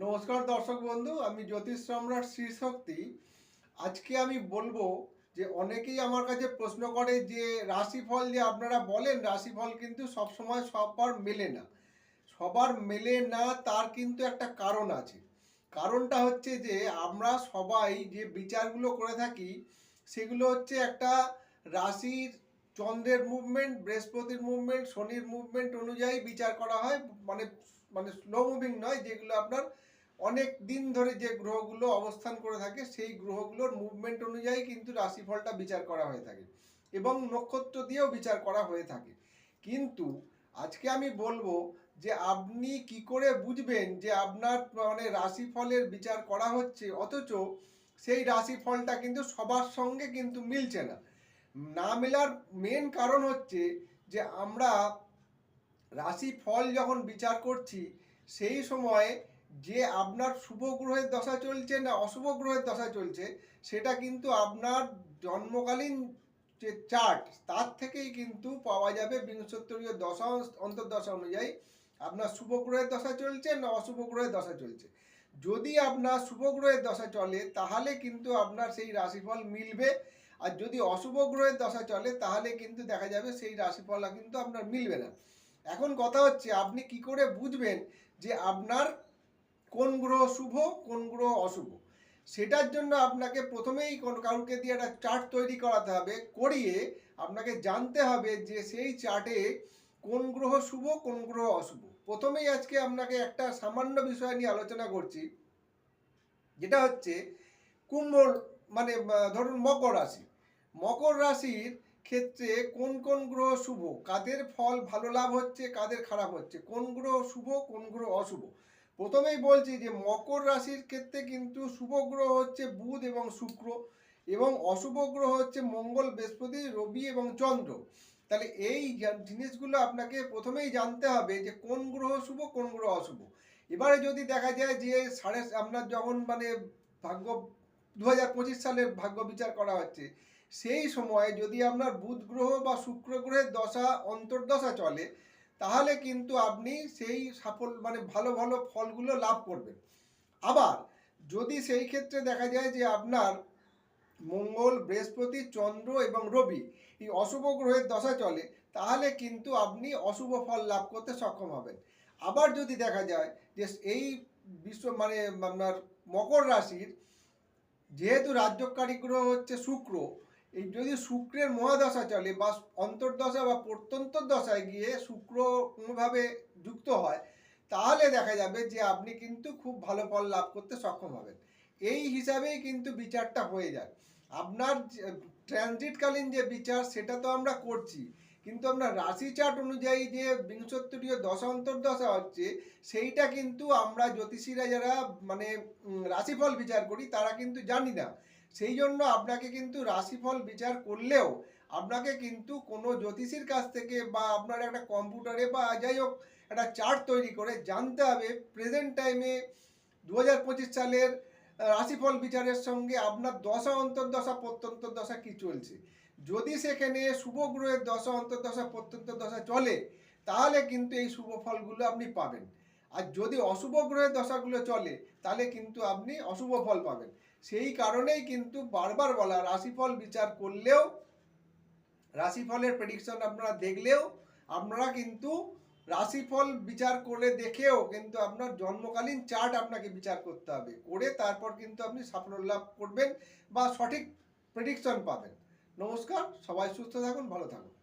নমস্কার দর্শক বন্ধু, আমি জ্যোতিষ সম্রাট শ্রী শক্তি। আজকে আমি বলবো যে অনেকেই আমার কাছে প্রশ্ন করে যে রাশিফল যে আপনারা বলেন, রাশিফল কিন্তু সবসময় সবার মেলে না। সবার মেলে না, তার কিন্তু একটা কারণ আছে। কারণটা হচ্ছে যে আমরা সবাই যে বিচারগুলো করে থাকি সেগুলো হচ্ছে একটা রাশির চন্দ্রের মুভমেন্ট, বৃহস্পতির মুভমেন্ট, শনির মুভমেন্ট অনুযায়ী বিচার করা হয়। মানে মানে স্লো মুভিং নয়, যেগুলো আপনার অনেক দিন ধরে যে গ্রহগুলো অবস্থান করে থাকে সেই গ্রহগুলোর মুভমেন্ট অনুযায়ী কিন্তু রাশিফলটা বিচার করা হয়ে থাকে এবং নক্ষত্র দিয়েও বিচার করা হয়ে থাকে। কিন্তু আজকে আমি বলবো যে আপনি কি করে বুঝবেন যে আপনার রাশিফলের বিচার করা হচ্ছে, অথচ সেই রাশিফলটা কিন্তু সবার সঙ্গে কিন্তু মিলছে না। না মেলার মেন কারণ হচ্ছে যে আমরা রাশিফল যখন বিচার করছি সেই সময় যে আপনার শুভ গ্রহের দশা চলছে না অশুভ গ্রহের দশা চলছে, সেটা কিন্তু আপনার জন্মকালীন যে চার্ট তার থেকেই কিন্তু পাওয়া যাবে। বিংশোত্তরীয় দশা অন্তর্দশা অনুযায়ী আপনার শুভ গ্রহের দশা চলছে না অশুভ গ্রহের দশা চলছে। যদি আপনার শুভ গ্রহের দশা চলে তাহলে কিন্তু আপনার সেই রাশিফল মিলবে, আর যদি অশুভ গ্রহের দশা চলে তাহলে কিন্তু দেখা যাবে সেই রাশিফল কিন্তু আপনার মিলবে না। এখন কথা হচ্ছে আপনি কি করে বুঝবেন যে আপনার কোন গ্রহ শুভ কোন গ্রহ অশুভ। সেটার জন্য আপনাকে প্রথমেই কাউকে দিয়ে একটা চার্ট তৈরি করাতে হবে, করিয়ে আপনাকে জানতে হবে যে সেই চার্টে কোন গ্রহ শুভ কোন গ্রহ অশুভ। প্রথমেই আজকে আপনাকে একটা সামান্য বিষয় নিয়ে আলোচনা করছি, যেটা হচ্ছে কুম্ভ, মানে ধরুন মকর রাশি। মকর রাশির ক্ষেত্রে কোন কোন গ্রহ শুভ, কাদের ফল ভালো লাভ হচ্ছে কাদের খারাপ হচ্ছে, কোন গ্রহ শুভ কোন গ্রহ অশুভ। প্রথমেই বলছি যে মকর রাশির ক্ষেত্রে কিন্তু শুভ গ্রহ হচ্ছে বুধ এবং শুক্র, এবং অশুভ গ্রহ হচ্ছে মঙ্গল, বৃহস্পতি, রবি এবং চন্দ্র। তাহলে এই জিনিসগুলো আপনাকে প্রথমেই জানতে হবে যে কোন গ্রহ শুভ কোন গ্রহ অশুভ। এবারে যদি দেখা যায় যে আপনার যখন ভাগ্য 2025 সালের ভাগ্য বিচার করা হচ্ছে, সেই সময় যদি আপনার বুধ গ্রহ বা শুক্র গ্রহের দশা অন্তর্দশা চলে, তাহলে কিন্তু আপনি সেই ভালো ভালো ফলগুলো লাভ করবেন। আবার যদি সেই ক্ষেত্রে দেখা যায় যে আপনার মঙ্গল, বৃহস্পতি, চন্দ্র এবং রবি এই অশুভ গ্রহের দশা চলে, তাহলে কিন্তু আপনি অশুভ ফল লাভ করতে সক্ষম হবেন। আবার যদি দেখা যায় যে এই আপনার মকর রাশির যেহেতু রাজ্যকারী গ্রহ হচ্ছে শুক্র, এই যদি শুক্রের মহাদশা চলে বা অন্তর্দশা বা প্রত্যন্তর দশায় গিয়ে শুক্র কোনোভাবে যুক্ত হয়, তাহলে দেখা যাবে যে আপনি কিন্তু খুব ভালো ফল লাভ করতে সক্ষম হবেন। এই হিসাবেই কিন্তু বিচারটা হয়ে যায়। আপনার ট্রানজিটকালীন যে বিচার সেটা তো আমরা করছি, কিন্তু আমরা রাশি চার্ট অনুযায়ী যে বিংশোত্তরীয় দশা অন্তর্দশা হচ্ছে সেইটা কিন্তু আমরা জ্যোতিষীরা যারা রাশিফল বিচার করি তারা কিন্তু জানি না। সেই জন্য আপনাকে কিন্তু রাশিফল বিচার করলেও আপনাকে কিন্তু কোনো জ্যোতিষীর কাছ থেকে বা আপনার একটা কম্পিউটারে বা যাই হোক একটা চার্ট তৈরি করে জানতে হবে প্রেজেন্ট টাইমে 2025 সালের রাশিফল বিচারের সঙ্গে আপনার দশা অন্তর্দশা প্রত্যন্তর দশা কি চলছে। যদি সেখানে শুভ গ্রহের দশা অন্তর্দশা প্রত্যন্তর দশা চলে, তাহলে কিন্তু এই শুভ ফলগুলো আপনি পাবেন। আর যদি অশুভ গ্রহের দশাগুলো চলে তাহলে কিন্তু আপনি অশুভ ফল পাবেন। সেই কারণেই কিন্তু বারবার বলা, রাশিফল বিচার করলেও, রাশিফলের প্রেডিকশন আপনারা দেখলেও আপনারা কিন্তু রাশিফল বিচার করে দেখেও কিন্তু আপনার জন্মকালীন চার্ট আপনাকে বিচার করতে হবে, করে তারপর কিন্তু আপনি সাফল্য লাভ করবেন বা সঠিক প্রেডিকশন পাবেন। নমস্কার, সবাই সুস্থ থাকুন, ভালো থাকুন।